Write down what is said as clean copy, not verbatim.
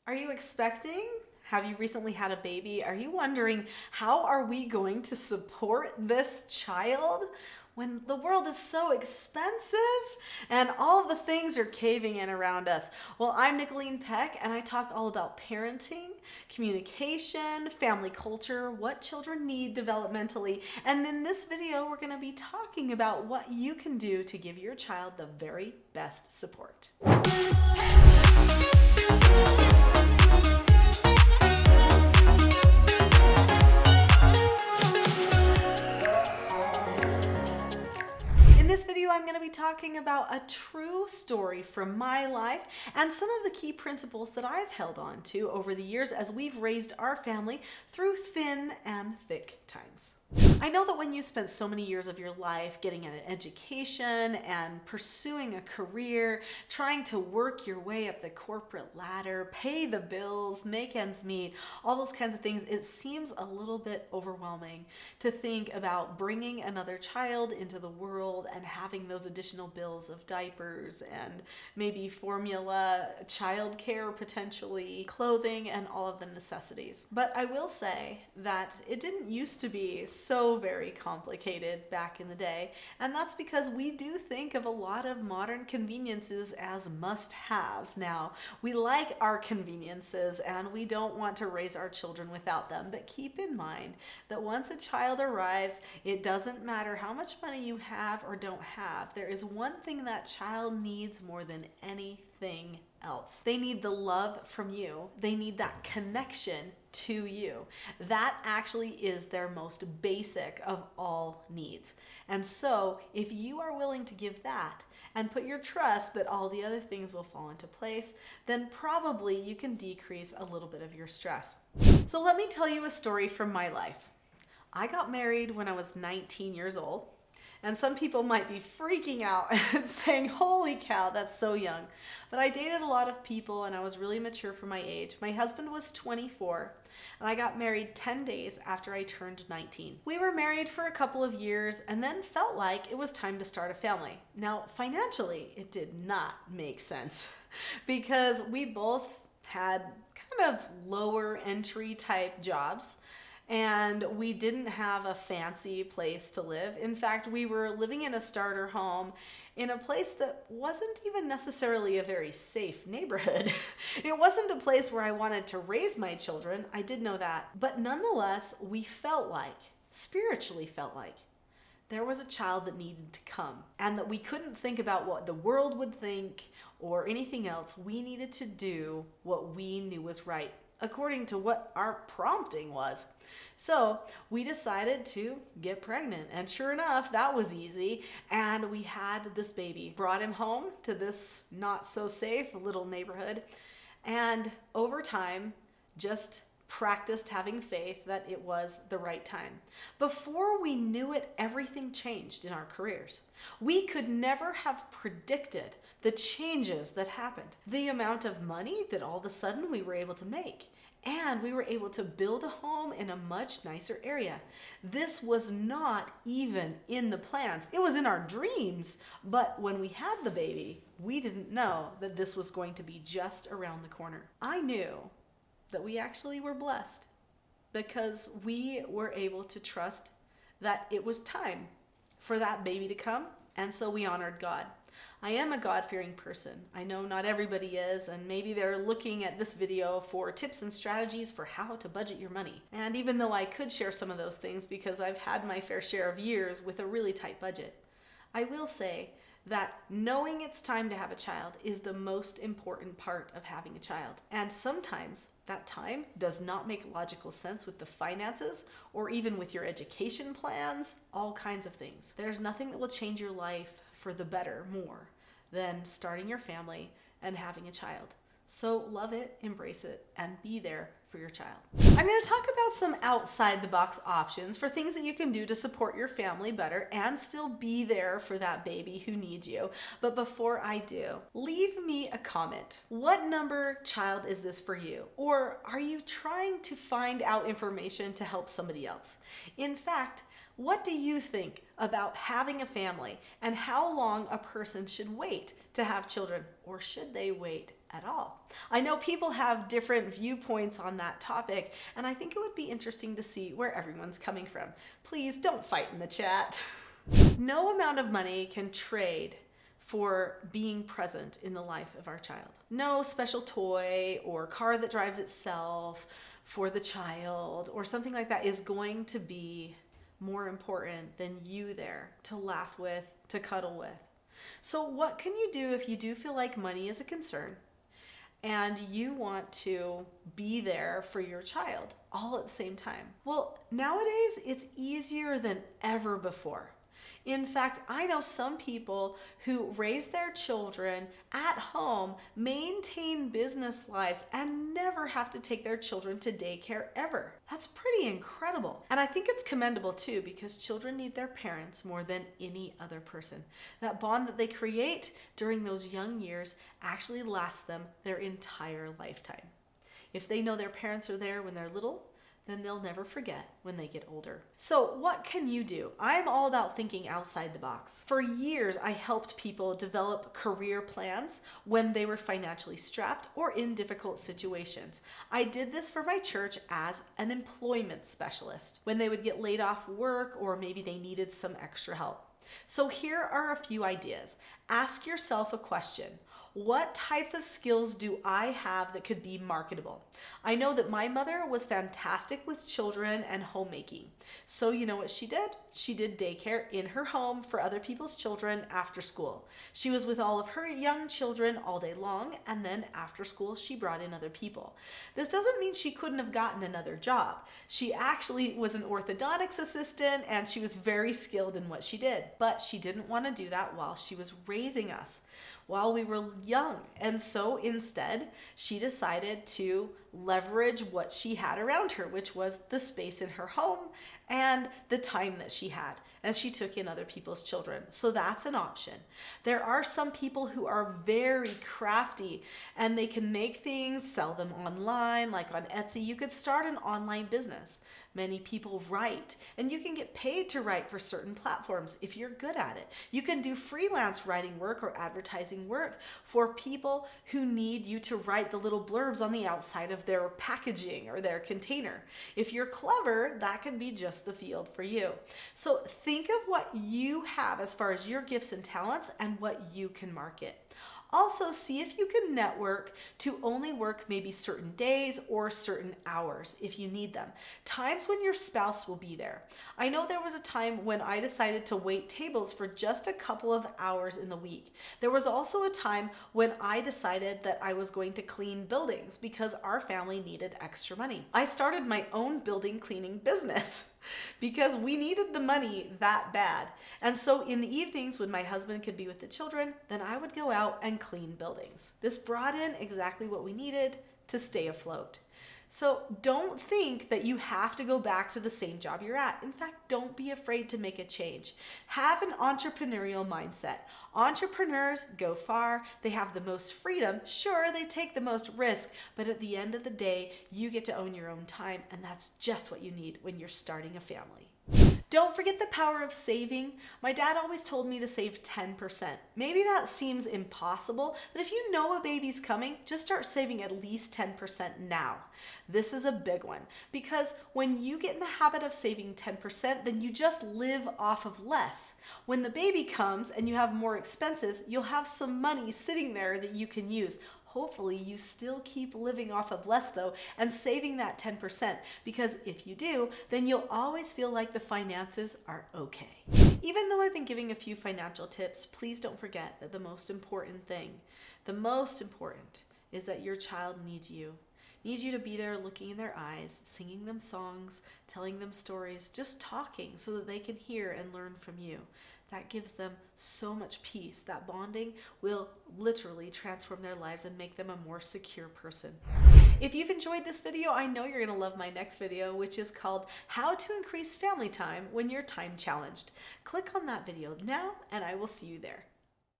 Are you expecting? Have you recently had a baby? Are you wondering, how are we going to support this child when the world is so expensive and all of the things are caving in around us? Well, I'm Nicholeen Peck, and I talk all about parenting, communication, family culture, what children need developmentally. And in this video, we're going to be talking about what you can do to give your child the very best support. In this video, I'm going to be talking about a true story from my life and some of the key principles that I've held on to over the years as we've raised our family through thin and thick times. I know that when you spent so many years of your life getting an education and pursuing a career, trying to work your way up the corporate ladder, pay the bills, make ends meet, all those kinds of things, it seems a little bit overwhelming to think about bringing another child into the world and having those additional bills of diapers and maybe formula, childcare potentially, clothing, and all of the necessities. But I will say that it didn't used to be so very complicated back in the day, and that's because we do think of a lot of modern conveniences as must-haves now. We like our conveniences and we don't want to raise our children without them, but keep in mind that once a child arrives, it doesn't matter how much money you have or don't have. There is one thing that child needs more than anything else. They need the love from you. They need that connection to you. That actually is their most basic of all needs. And so if you are willing to give that and put your trust that all the other things will fall into place, then probably you can decrease a little bit of your stress. So let me tell you a story from my life. I got married when I was 19 years old. And some people might be freaking out and saying, holy cow, that's so young. But I dated a lot of people and I was really mature for my age. My husband was 24 and I got married 10 days after I turned 19. We were married for a couple of years and then felt like it was time to start a family. Now, financially, it did not make sense because we both had kind of lower entry type jobs. And we didn't have a fancy place to live. In fact, we were living in a starter home in a place that wasn't even necessarily a very safe neighborhood. It wasn't a place where I wanted to raise my children. I did know that. But nonetheless, we felt like, spiritually felt like, there was a child that needed to come and that we couldn't think about what the world would think or anything else. We needed to do what we knew was right, according to what our prompting was. So we decided to get pregnant, and sure enough, that was easy, and we had this baby. Brought him home to this not so safe little neighborhood, and over time just practiced having faith that it was the right time. Before we knew it, everything changed in our careers. We could never have predicted the changes that happened, the amount of money that all of a sudden we were able to make. And we were able to build a home in a much nicer area. This was not even in the plans. It was in our dreams. But when we had the baby, we didn't know that this was going to be just around the corner. I knew that we actually were blessed because we were able to trust that it was time for that baby to come. And so we honored God. I am a God-fearing person. I know not everybody is, and maybe they're looking at this video for tips and strategies for how to budget your money. And even though I could share some of those things because I've had my fair share of years with a really tight budget, I will say that knowing it's time to have a child is the most important part of having a child. And sometimes that time does not make logical sense with the finances or even with your education plans, all kinds of things. There's nothing that will change your life for the better more than starting your family and having a child. So love it, embrace it, and be there for your child. I'm going to talk about some outside the box options for things that you can do to support your family better and still be there for that baby who needs you. But before I do, leave me a comment. What number child is this for you? Or are you trying to find out information to help somebody else? In fact, what do you think about having a family and how long a person should wait to have children, or should they wait at all. I know people have different viewpoints on that topic, and I think it would be interesting to see where everyone's coming from. Please don't fight in the chat. No amount of money can trade for being present in the life of our child. No special toy or car that drives itself for the child or something like that is going to be more important than you there to laugh with, to cuddle with. So what can you do if you do feel like money is a concern and you want to be there for your child all at the same time? Well, nowadays it's easier than ever before. In fact, I know some people who raise their children at home, maintain business lives, and never have to take their children to daycare ever. That's pretty incredible. And I think it's commendable too, because children need their parents more than any other person. That bond that they create during those young years actually lasts them their entire lifetime. If they know their parents are there when they're little, then they'll never forget when they get older. So what can you do? I'm all about thinking outside the box. For years, I helped people develop career plans when they were financially strapped or in difficult situations. I did this for my church as an employment specialist when they would get laid off work or maybe they needed some extra help. So here are a few ideas. Ask yourself a question. What types of skills do I have that could be marketable? I know that my mother was fantastic with children and homemaking. So you know what she did? She did daycare in her home for other people's children after school. She was with all of her young children all day long, and then after school she brought in other people. This doesn't mean she couldn't have gotten another job. She actually was an orthodontics assistant and she was very skilled in what she did, but she didn't want to do that while she was raising us, while we were young. And so instead, she decided to leverage what she had around her, which was the space in her home and the time that she had, as she took in other people's children. So that's an option. There are some people who are very crafty and they can make things, sell them online, like on Etsy. You could start an online business. Many people write, and you can get paid to write for certain platforms if you're good at it. You can do freelance writing work or advertising work for people who need you to write the little blurbs on the outside of their packaging or their container. If you're clever, that could be just the field for you. So think of what you have as far as your gifts and talents and what you can market. Also, see if you can network to only work maybe certain days or certain hours if you need them. Times when your spouse will be there. I know there was a time when I decided to wait tables for just a couple of hours in the week. There was also a time when I decided that I was going to clean buildings because our family needed extra money. I started my own building cleaning business because we needed the money that bad. And so in the evenings when my husband could be with the children, then I would go out and clean buildings. This brought in exactly what we needed to stay afloat. So don't think that you have to go back to the same job you're at. In fact, don't be afraid to make a change. Have an entrepreneurial mindset. Entrepreneurs go far. They have the most freedom. Sure, they take the most risk, but at the end of the day, you get to own your own time, and that's just what you need when you're starting a family. Don't forget the power of saving. My dad always told me to save 10%. Maybe that seems impossible, but if you know a baby's coming, just start saving at least 10% now. This is a big one because when you get in the habit of saving 10%, then you just live off of less. When the baby comes and you have more expenses, you'll have some money sitting there that you can use. Hopefully you still keep living off of less though and saving that 10%, because if you do, then you'll always feel like the finances are okay. Even though I've been giving a few financial tips, please don't forget that the most important thing, is that your child needs you. Needs you to be there looking in their eyes, singing them songs, telling them stories, just talking so that they can hear and learn from you. That gives them so much peace. That bonding will literally transform their lives and make them a more secure person. If you've enjoyed this video, I know you're going to love my next video, which is called How to Increase Family Time When You're Time Challenged. Click on that video now, and I will see you there.